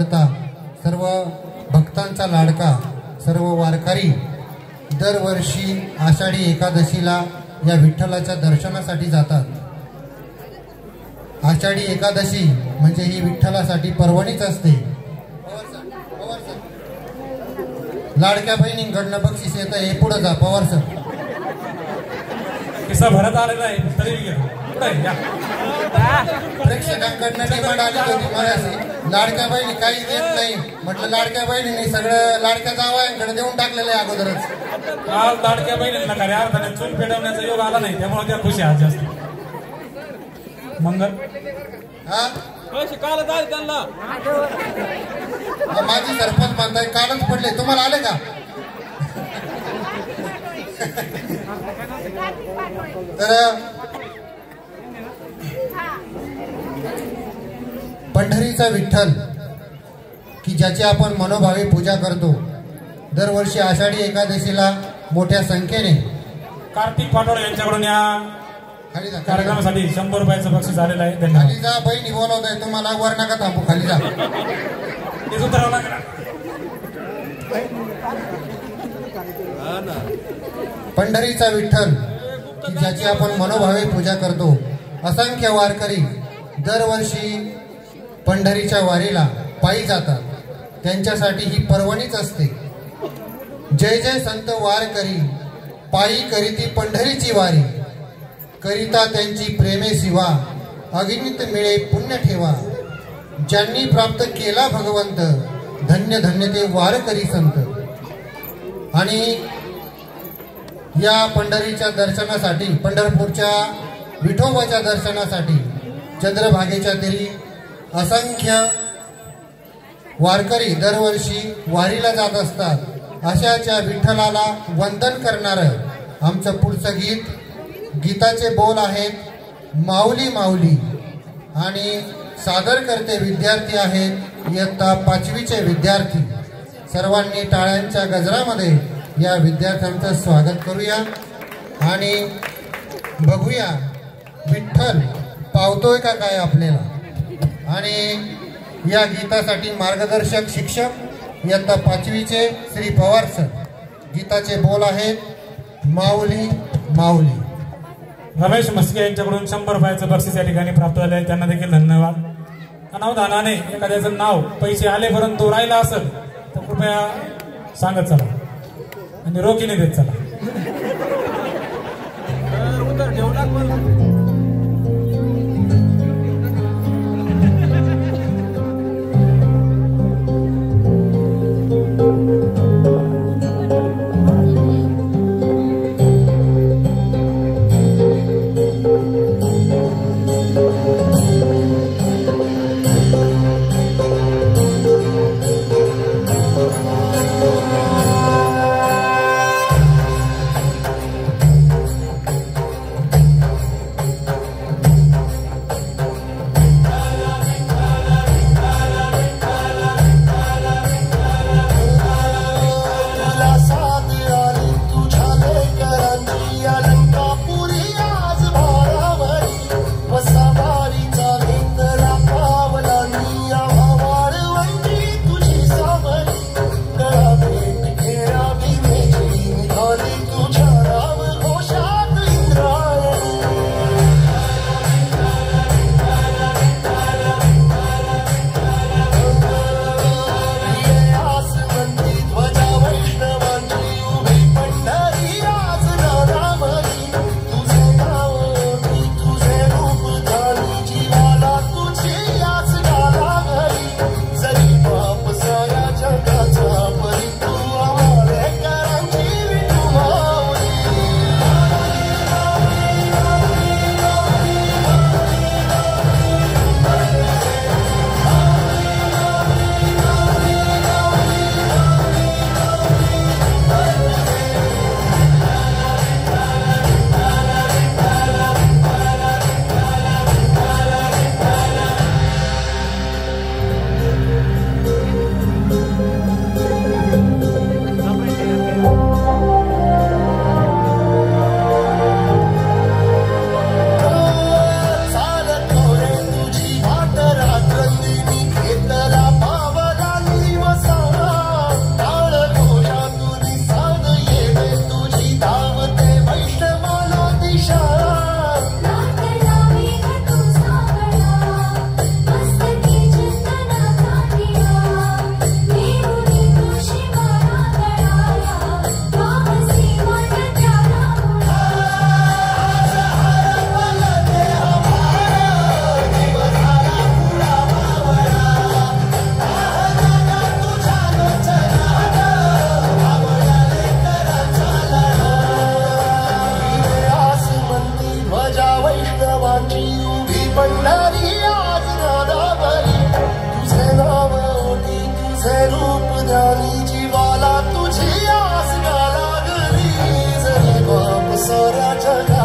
आवडता, सर्व भक्तांचा लाडका, सर्व वारकरी दरवर्षी आषाढी एकादशीला या विठ्ठलाच्या दर्शनासाठी जातात। आषाढी एकादशी म्हणजे ही विठ्ठलासाठी पर्वणीच असते। लाडक्या बहिणींकडनं बक्षीस येतं, हे पुढे जा पवार सर। किस्सा भरत आलेला आहे तरी प्रेक्षकांकडनं डिमांड आली होती मराठी, लाडक्या बहिणी काही देत नाही, म्हटलं लाडक्या बहिणींनी सगळं लाडक्या जावयांकडे देऊन टाकलेलं आहे अगोदरच। आज लाडक्या बहिणींना खऱ्या अर्थाने चूल पेटवण्याचा योग आला नाही, त्यामुळे त्या खुशी आहेत जास्त। मंगल हा कालच आले त्यांना, माझी सरपंच म्हणताय कालच पडले, तुम्हाला आले का? तर पंढरीचा विठ्ठल की ज्याची आपण मनोभावे पूजा करतो, दरवर्षी आषाढी एकादशीला मोठ्या संख्येने कार्तिक पाटोळे यांच्याकडून या कार्यक्रमासाठी 100 रुपयाचं बक्षीस आलेलं आहे। खाली जा, बहिणी बोलवत आहे तुम्हाला, वर नका थांबू, खाली जा। पंढरीचा विठ्ठल की ज्याची आपण मनोभावे पूजा करतो, असंख्य वारकरी दरवर्षी पंढरीच्या वारीला पायी जातात, त्यांच्यासाठी ही पर्वणीच असते। जय जय संत वारकरी, पायी करीती पंढरीची वारी, करिता त्यांची प्रेमे शिवा, अगिनित मिळे पुण्य ठेवा। ज्यांनी प्राप्त केला भगवंत, धन्य धन्य ते वारकरी संत। आणि या पंढरीच्या दर्शनासाठी, पंढरपूरच्या विठोबाच्या दर्शनासाठी चंद्रभागेच्या तीरी असंख्य वारकरी दरवर्षी वारीला जात असतात। अशाच्या विठ्ठलाला वंदन करणारं आमचं पुढचं गीत, गीताचे बोल आहेत माऊली माऊली, आणि सादर करते विद्यार्थी आहेत इयत्ता 5वीचे विद्यार्थी। सर्वांनी टाळ्यांच्या गजरामध्ये या विद्यार्थ्यांचं स्वागत करूया आणि बघूया विठ्ठल पावतोय का काय आपल्याला। आणि या गीतासाठी मार्गदर्शक शिक्षक इयत्ता 5वीचे श्री पवार सर। गीताचे बोल आहेत माऊली माऊली। रमेश मस्के यांच्याकडून 100 रुपयाचं बक्षीस या ठिकाणी प्राप्त झाले आहे, त्यांना देखील धन्यवाद। अनावधानाने एखाद्याचं नाव पैसे आले परंतु राहिला असेल तर कृपया सांगत चला आणि रोखीने देत चला। प्याली जीवाला तुझी आस का लागली जरी बाप साऱ्या जगा